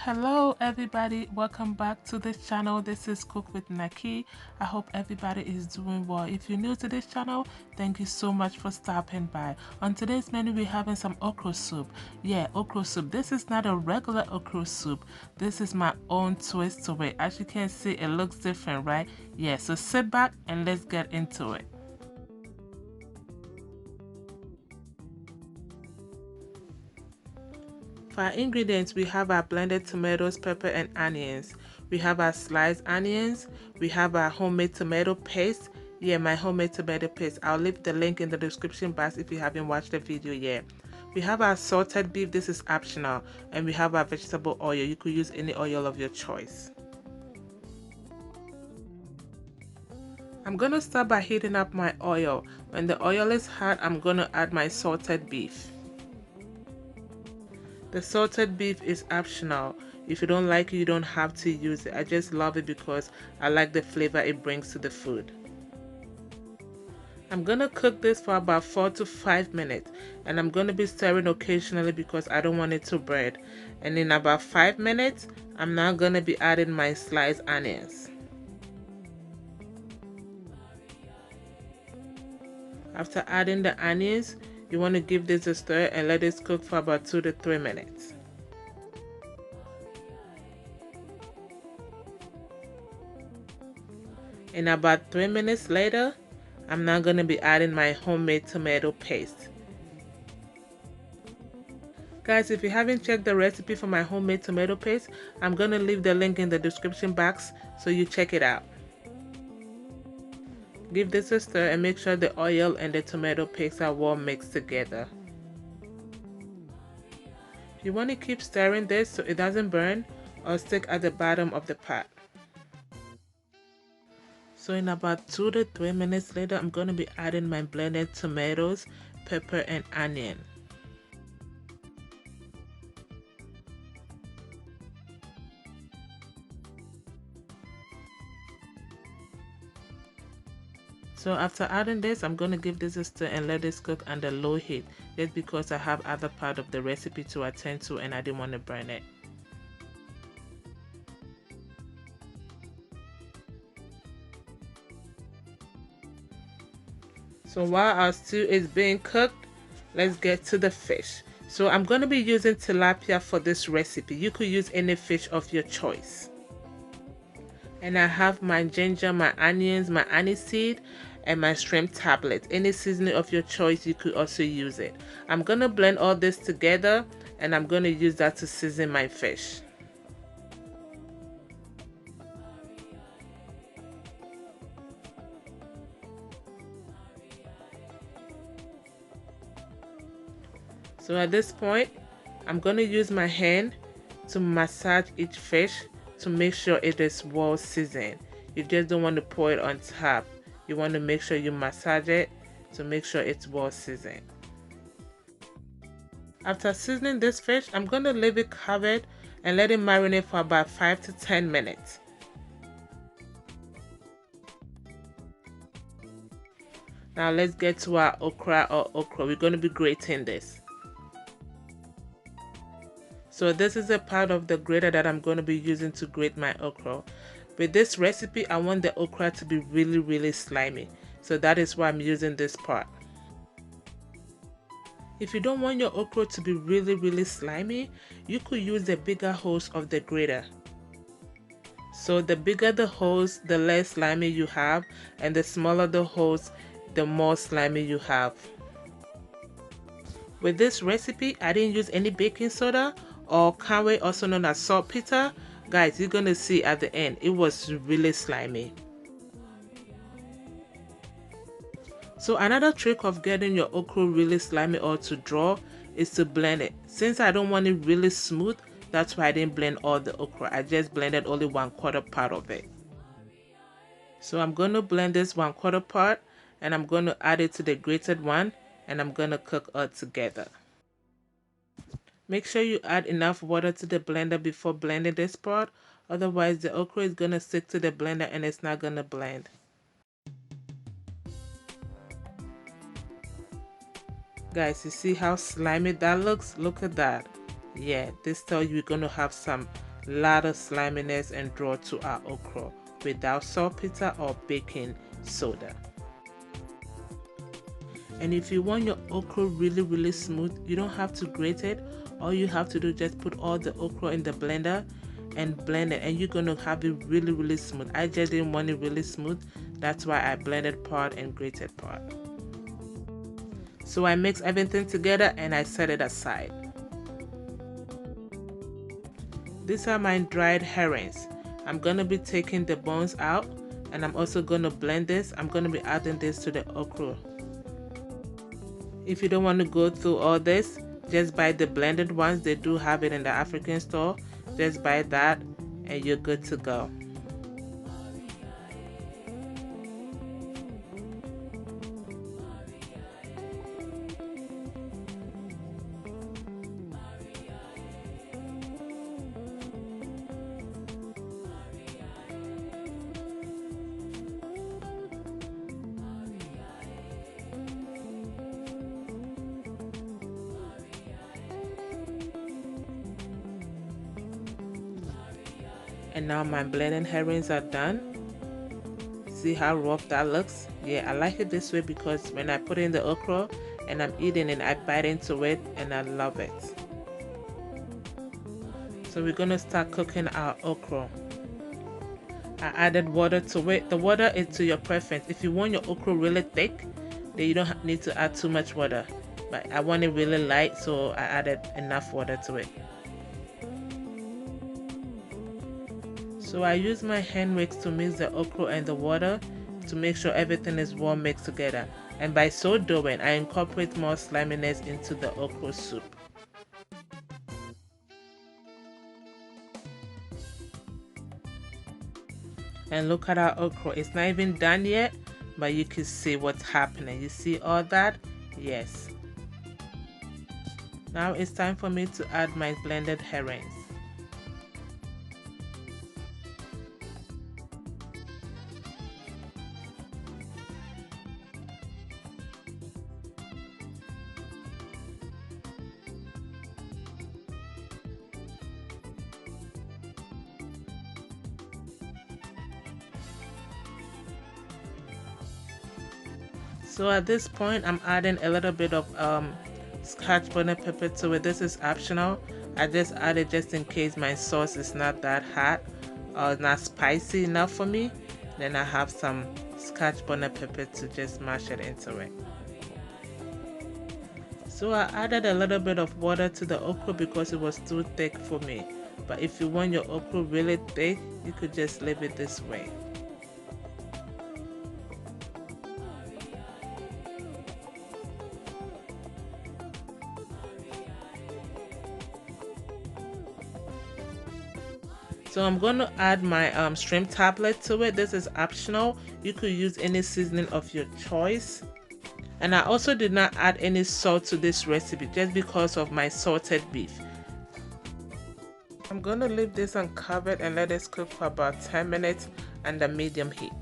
Hello everybody, welcome back to this channel. This is Cook with Nakie. I hope everybody is doing well. If you're new to this channel, thank you so much for stopping by. On today's menu we're having some okra soup. Yeah, okra soup. This is not a regular okra soup. This is my own twist to it. As you can see, it looks different, right? Yeah, so sit back and let's get into it. For our ingredients, we have our blended tomatoes, pepper, and onions. We have our sliced onions. We have our homemade tomato paste. Yeah, my homemade tomato paste. I'll leave the link in the description box if you haven't watched the video yet. We have our salted beef. This is optional. And we have our vegetable oil. You could use any oil of your choice. I'm going to start by heating up my oil. When the oil is hot, I'm going to add my salted beef. The salted beef is optional. If you don't like it, you don't have to use it. I just love it because I like the flavor it brings to the food. I'm gonna cook this for about 4 to 5 minutes, and I'm gonna be stirring occasionally because I don't want it to burn. And in about 5 minutes, I'm now gonna be adding my sliced onions. After adding the onions, you want to give this a stir and let this cook for about 2 to 3 minutes. And about 3 minutes later, I'm now going to be adding my homemade tomato paste. Guys, if you haven't checked the recipe for my homemade tomato paste, I'm going to leave the link in the description box so you check it out. Give this a stir and make sure the oil and the tomato paste are well mixed together. You want to keep stirring this so it doesn't burn or stick at the bottom of the pot. So in about 2 to 3 minutes later, I'm going to be adding my blended tomatoes, pepper, and onion. So after adding this, I'm going to give this a stir and let this cook under low heat, just because I have other part of the recipe to attend to and I didn't want to burn it. So while our stew is being cooked, let's get to the fish. So I'm going to be using tilapia for this recipe. You could use any fish of your choice. And I have my ginger, my onions, my aniseed, and my shrimp tablet. Any seasoning of your choice, you could also use it. I'm going to blend all this together and I'm going to use that to season my fish. So at this point, I'm going to use my hand to massage each fish to make sure it is well seasoned. You just don't want to pour it on top. You want to make sure you massage it to make sure it's well seasoned. After seasoning this fish, I'm going to leave it covered and let it marinate for about 5 to 10 minutes. Now let's get to our okra or okra. We're going to be grating this. So this is a part of the grater that I'm going to be using to grate my okra. With this recipe, I want the okra to be really slimy. So that is why I'm using this part. If you don't want your okra to be really slimy, you could use the bigger hose of the grater. So the bigger the hose, the less slimy you have, and the smaller the hose, the more slimy you have. With this recipe, I didn't use any baking soda or kanwe, also known as saltpeter. Guys, you're gonna see at the end, it was really slimy. So another trick of getting your okra really slimy or to draw is to blend it. Since I don't want it really smooth, that's why I didn't blend all the okra. I just blended only 1/4 part of it. So I'm going to blend this 1/4 part and I'm going to add it to the grated one and I'm going to cook all together. Make sure you add enough water to the blender before blending this part, otherwise the okra is going to stick to the blender and it's not going to blend. Guys, you see how slimy that looks? Look at that. Yeah, this tells you we're going to have some lot of sliminess and draw to our okra without saltpeter or baking soda. And if you want your okra really smooth, you don't have to grate it. All you have to do is just put all the okra in the blender and blend it, and you're gonna have it really smooth. I just didn't want it really smooth, that's why I blended part and grated part. So I mix everything together and I set it aside. These are my dried herrings. I'm gonna be taking the bones out, and I'm also gonna blend this. I'm gonna be adding this to the okra. If you don't want to go through all this, just buy the blended ones. They do have it in the African store. Just buy that and you're good to go. And now my blended herrings are done. See how rough that looks? Yeah, I like it this way because when I put in the okra and I'm eating it, I bite into it and I love it. So we're gonna start cooking our okra. I added water to it. The water is to your preference. If you want your okra really thick, then you don't need to add too much water. But I want it really light, so I added enough water to it. So I use my hand mix to mix the okra and the water to make sure everything is well mixed together. And by so doing, I incorporate more sliminess into the okra soup. And look at our okra. It's not even done yet, but you can see what's happening. You see all that? Yes. Now it's time for me to add my blended herrings. So at this point, I'm adding a little bit of scotch bonnet pepper to it. This is optional. I just added just in case my sauce is not that hot or not spicy enough for me. Then I have some scotch bonnet pepper to just mash it into it. So I added a little bit of water to the okra because it was too thick for me. But if you want your okra really thick, you could just leave it this way. So I'm going to add my shrimp tablet to it. This is optional. You could use any seasoning of your choice. And I also did not add any salt to this recipe just because of my salted beef. I'm going to leave this uncovered and let this cook for about 10 minutes under medium heat.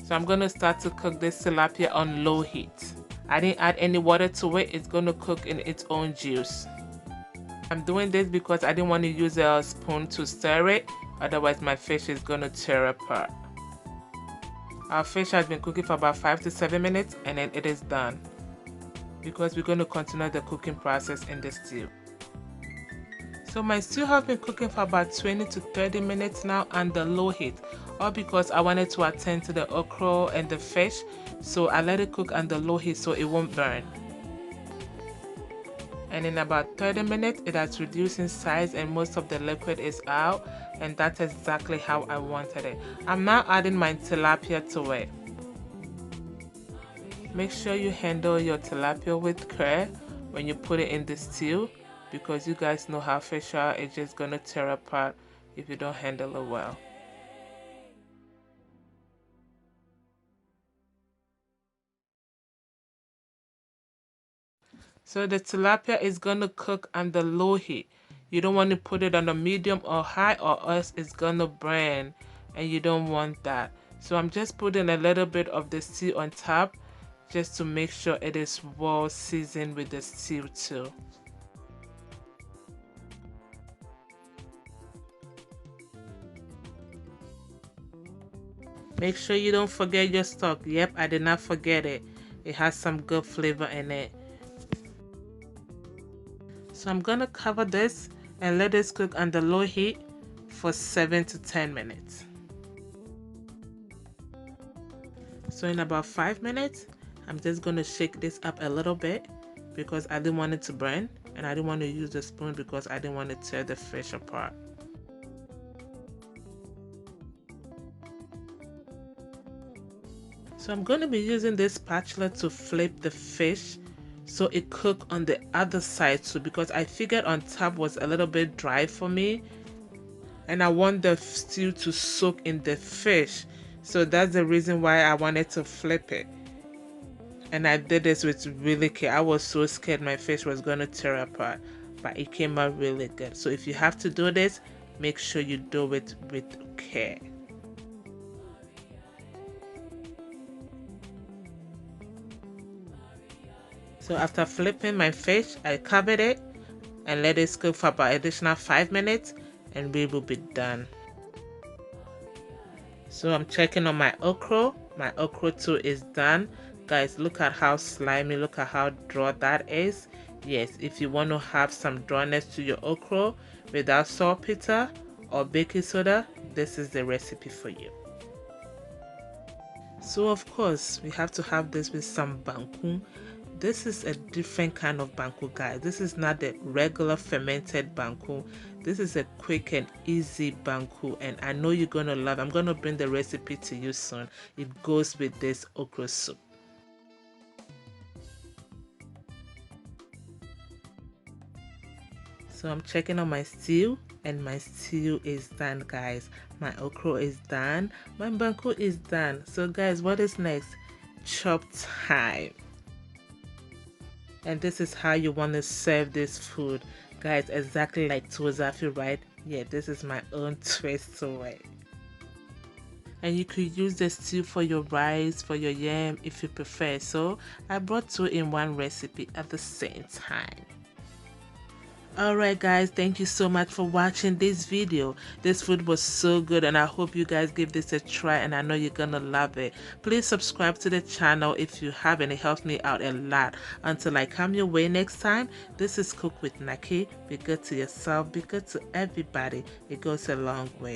So I'm going to start to cook this tilapia on low heat. I didn't add any water to it. It's going to cook in its own juice. I'm doing this because I didn't want to use a spoon to stir it, otherwise my fish is going to tear apart. Our fish has been cooking for about 5 to 7 minutes and then it is done, because we're going to continue the cooking process in the stew. So my stew has been cooking for about 20 to 30 minutes now under low heat, all because I wanted to attend to the okra and the fish, so I let it cook under low heat so it won't burn. And in about 30 minutes it has reduced in size and most of the liquid is out, and that's exactly how I wanted it. I'm now adding my tilapia to it. Make sure you handle your tilapia with care when you put it in the stew, because you guys know how fish are, it's just gonna tear apart if you don't handle it well. So the tilapia is gonna cook under low heat. You don't want to put it on a medium or high, or else it's gonna burn, and you don't want that. So I'm just putting a little bit of the stew on top just to make sure it is well seasoned with the stew too. Make sure you don't forget your stock. Yep, I did not forget it. It has some good flavor in it. So I'm gonna cover this and let this cook under low heat for 7 to 10 minutes. So in about 5 minutes, I'm just gonna shake this up a little bit because I didn't want it to burn, and I didn't want to use the spoon because I didn't want to tear the fish apart. So I'm going to be using this spatula to flip the fish so it cook on the other side too, because I figured on top was a little bit dry for me and I want the stew to soak in the fish. So that's the reason why I wanted to flip it. And I did this with really care. I was so scared my fish was going to tear apart, but it came out really good. So if you have to do this, make sure you do it with care. So after flipping my fish, I covered it and let it cook for about additional 5 minutes and we will be done. So I'm checking on my okra. My okra too is done. Guys, look at how slimy, look at how dry that is. Yes, if you want to have some dryness to your okra without saltpeter or baking soda, this is the recipe for you. So of course, we have to have this with some banku. This is a different kind of banku, guys. This is not the regular fermented banku. This is a quick and easy banku, and I know you're gonna love it. I'm gonna bring the recipe to you soon. It goes with this okra soup. So I'm checking on my stew, and my stew is done, guys. My okra is done. My banku is done. So guys, what is next? Chop time. And this is how you want to serve this food, guys, exactly like tozafi, right? Yeah, this is my own twist to it. And you could use the stew for your rice, for your yam if you prefer. So I brought two in one recipe at the same time. Alright guys, thank you so much for watching this video. This food was so good and I hope you guys give this a try, and I know you're gonna love it. Please subscribe to the channel if you haven't. It helps me out a lot. Until I come your way next time, this is Cook with Nakie. Be good to yourself, be good to everybody. It goes a long way.